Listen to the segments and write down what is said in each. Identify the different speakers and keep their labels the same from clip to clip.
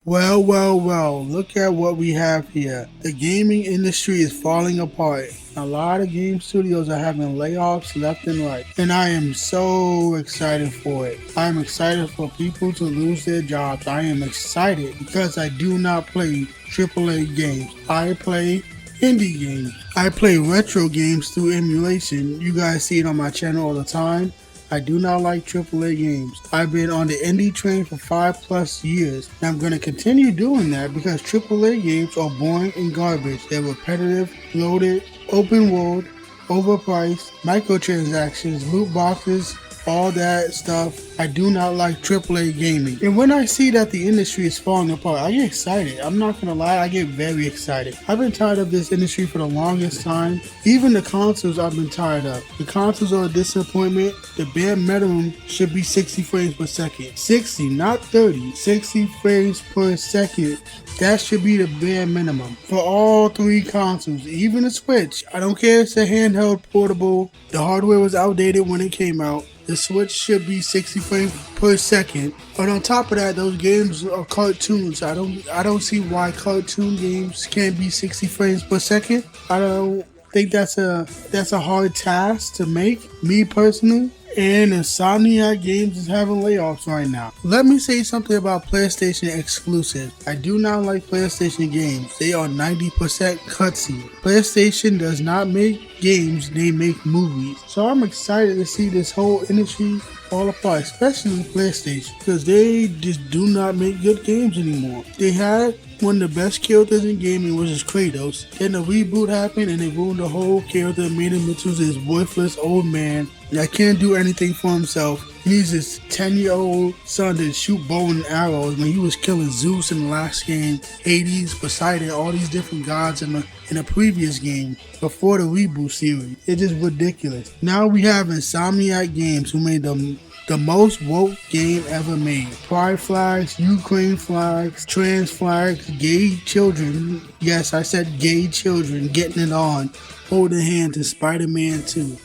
Speaker 1: Well, look at what we have here. The gaming industry is falling apart. A lot of game studios are having layoffs left and right. And I am so excited for it. I am excited for people to lose their jobs. I am excited because I do not play AAA games. I play indie games. I play retro games through emulation. You guys see it on my channel all the time. I do not like AAA games. I've been on the indie train for 5+ years, and I'm going to continue doing that because AAA games are boring and garbage. They're repetitive, loaded, open world, overpriced, microtransactions, loot boxes, all that stuff. I do not like AAA gaming. And when I see that the industry is falling apart, I get excited. I'm not gonna lie, I get very excited. I've been tired of this industry for the longest time. Even the consoles I've been tired of. The consoles are a disappointment. The bare minimum should be 60 frames per second. 60, not 30. 60 frames per second. That should be the bare minimum for all three consoles, even the Switch. I don't care if it's a handheld portable. The hardware was outdated when it came out. The Switch should be 60 frames per second. But on top of that, those games are cartoons. I don't see why cartoon games can't be 60 frames per second. I don't think that's a hard task to make, me personally. And Insomniac Games is having layoffs right now. Let me say something about PlayStation exclusives. I do not like PlayStation games. They are 90% cutscene. PlayStation does not make games, they make movies. So I'm excited to see this whole industry fall apart, especially PlayStation, because they just do not make good games anymore. They had one of the best characters in gaming, which is Kratos. Then the reboot happened and they ruined the whole character and made him into this worthless old man that can't do anything for himself. He needs his 10-year-old son to shoot bow and arrows when he was killing Zeus in the last game, Hades, Poseidon, all these different gods in the previous game before the reboot series. It's just ridiculous. Now we have Insomniac Games, who made the most woke game ever made. Pride flags, Ukraine flags, trans flags, gay children. Yes, I said gay children getting it on, holding hands in Spider-Man 2.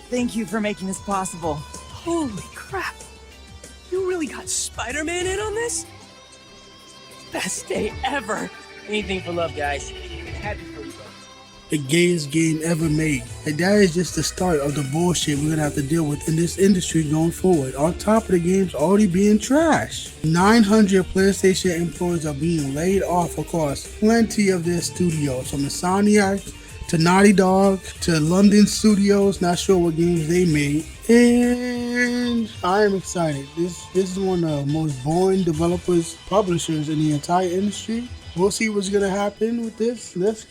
Speaker 2: Thank you for making this possible.
Speaker 3: Holy crap! You really got Spider-Man in on this? Best day ever!
Speaker 4: Anything for love, guys. Happy for you.
Speaker 1: The gayest game ever made. And that is just the start of the bullshit we're gonna have to deal with in this industry going forward. On top of the games already being trash. 900 PlayStation employees are being laid off across plenty of their studios, from Insomniac to Naughty Dog to London Studios. Not sure what games they made. And I am excited. This is one of the most boring developers, publishers in the entire industry. We'll see what's going to happen with this. Let's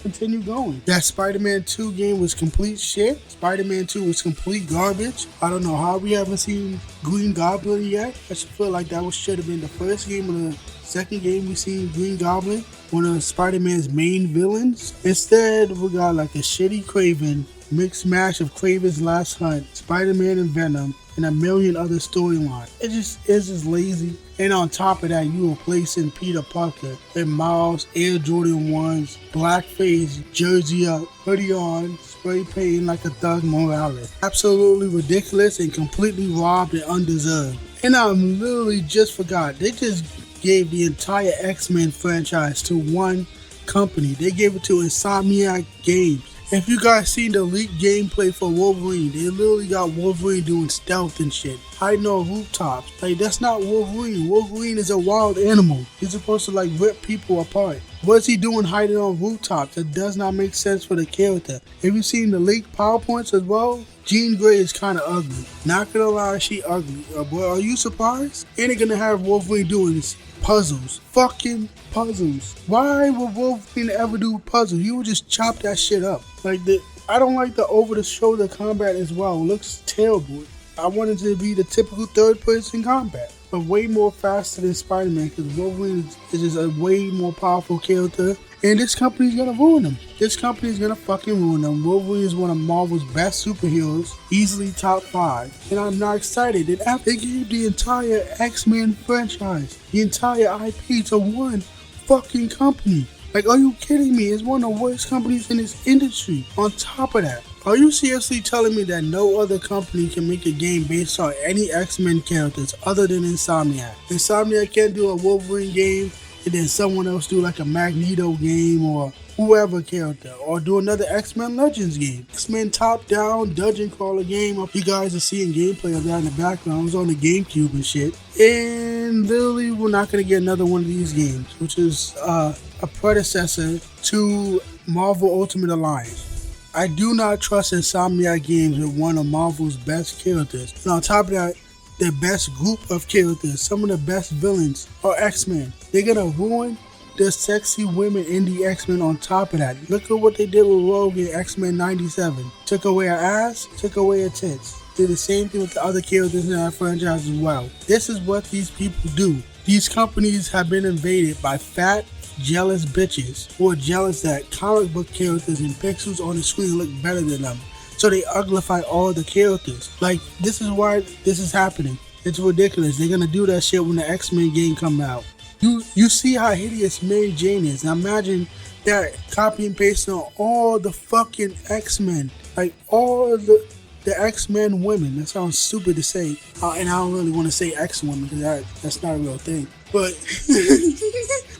Speaker 1: continue going. That Spider-Man 2 game was complete shit. Spider-Man 2 was complete garbage. I don't know how we haven't seen Green Goblin yet. I should feel like that should have been the first game of the second game we seen Green Goblin, one of Spider-Man's main villains. Instead, we got like a shitty Kraven, mixed mash of Kraven's Last Hunt, Spider-Man and Venom, and a million other storylines. It's just lazy. And on top of that, you replacing Peter Parker and Miles, Air Jordan 1s, blackface, jersey up, hoodie on, spray painting like a Thug Morales. Absolutely ridiculous and completely robbed and undeserved. And I literally just forgot, they just gave the entire X-Men franchise to one company. They gave it to Insomniac Games. If you guys seen the leaked gameplay for Wolverine, they literally got Wolverine doing stealth and shit, hiding on rooftops. Like, that's not Wolverine. Wolverine is a wild animal. He's supposed to like rip people apart. What's he doing hiding on rooftops? That does not make sense for the character. Have you seen the leaked PowerPoints as well? Jean Grey is kind of ugly. Not gonna lie, she ugly. But are you surprised? And they're gonna have Wolverine doing puzzles. Fucking puzzles. Why would Wolverine ever do puzzles? He would just chop that shit up. I don't like the over-the-shoulder combat as well. It looks terrible. I want it to be the typical third-person combat, but way more faster than Spider-Man, because Wolverine is just a way more powerful character. And this company's gonna ruin him. This company's gonna fucking ruin him. Wolverine is one of Marvel's best superheroes, easily top 5. And I'm not excited that after they gave the entire X-Men franchise, the entire IP to one fucking company. Like, are you kidding me? It's one of the worst companies in this industry. On top of that, Are you seriously telling me that no other company can make a game based on any X-Men characters other than Insomniac? Insomniac can't do a Wolverine game and then someone else do like a Magneto game or whoever character, or do another X-Men Legends game. X-Men top-down dungeon crawler game. You guys are seeing gameplay of that in the background. It was on the GameCube and shit. And literally, we're not going to get another one of these games, which is a predecessor to Marvel Ultimate Alliance. I do not trust Insomniac games with one of Marvel's best characters. And on top of that, their best group of characters, some of the best villains are X-Men. They're going to ruin the sexy women in the X-Men on top of that. Look at what they did with Rogue in X-Men 97. Took away her ass, took away her tits. Did the same thing with the other characters in that franchise as well. This is what these people do. These companies have been invaded by fat, jealous bitches who are jealous that comic book characters and pixels on the screen look better than them. So they uglify all the characters. Like, this is why this is happening. It's ridiculous. They're gonna do that shit when the X-Men game come out. You see how hideous Mary Jane is. Now imagine that copy and paste on all the fucking X-Men. Like all the X-Men women. That sounds stupid to say. And I don't really want to say X-women because that's not a real thing. But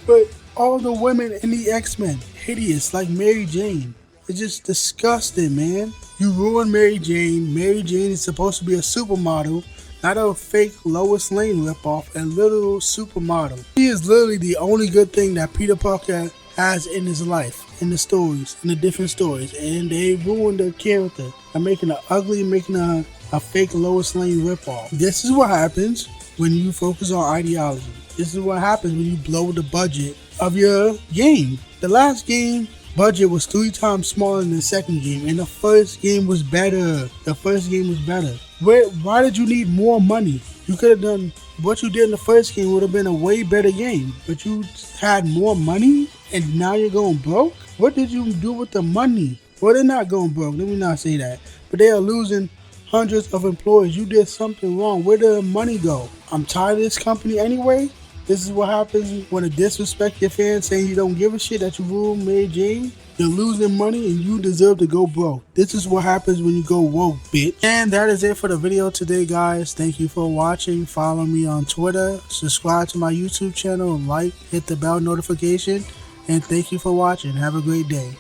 Speaker 1: but all the women in the X-Men. Hideous like Mary Jane. It's just disgusting, man. You ruined Mary Jane. Mary Jane is supposed to be a supermodel. Not a fake Lois Lane ripoff, a literal supermodel. She is literally the only good thing that Peter Parker has in his life, in the stories, in the different stories. And they ruined the character by making her ugly, making her a fake Lois Lane ripoff. This is what happens when you focus on ideology. This is what happens when you blow the budget of your game. The last game budget was 3 times smaller than the second game, and the first game was better. Why did you need more money? You could have done what you did in the first game would have been a way better game, but you had more money and now you're going broke? What did you do with the money? Well, they're not going broke, let me not say that, but they are losing hundreds of employees. You did something wrong. Where did the money go? I'm tired of this company anyway. This is what happens when you disrespect your fans, saying you don't give a shit that you ruined Mary Jane. You're losing money and you deserve to go broke. This is what happens when you go woke, bitch. And that is it for the video today, guys. Thank you for watching. Follow me on Twitter. Subscribe to my YouTube channel. Like, hit the bell notification. And thank you for watching. Have a great day.